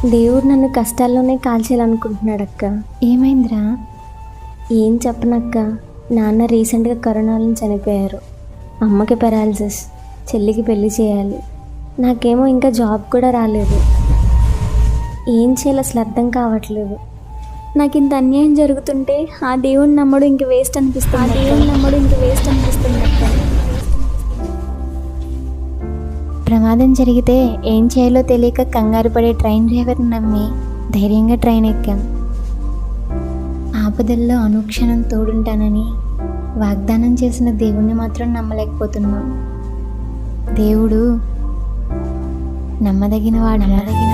దేవుడు నన్ను కష్టాల్లోనే కాల్చేయాలనుకుంటున్నాడు అక్క. ఏమైందిరా? ఏం చెప్పనక్క, నాన్న రీసెంట్గా కరోనాలో చనిపోయారు. అమ్మకి పెరాలసిస్, చెల్లికి పెళ్లి చేయాలి. నాకేమో ఇంకా జాబ్ కూడా రాలేదు. ఏం చేయాలి అసలు అర్థం కావట్లేదు. నాకు ఇంత అన్యాయం జరుగుతుంటే ఆ దేవుడిని నమ్మడం ఇంక వేస్ట్ అనిపిస్తుంది. అక్క. ప్రమాదం జరిగితే ఏం చేయాలో తెలియక కంగారు పడే ట్రైన్ డ్రైవర్ని నమ్మి ధైర్యంగా ట్రైన్ ఎక్కాం. ఆపదల్లో అనుక్షణం తోడుంటానని వాగ్దానం చేసిన దేవుణ్ణి మాత్రం నమ్మలేకపోతున్నాం. దేవుడు నమ్మదగినవాడు.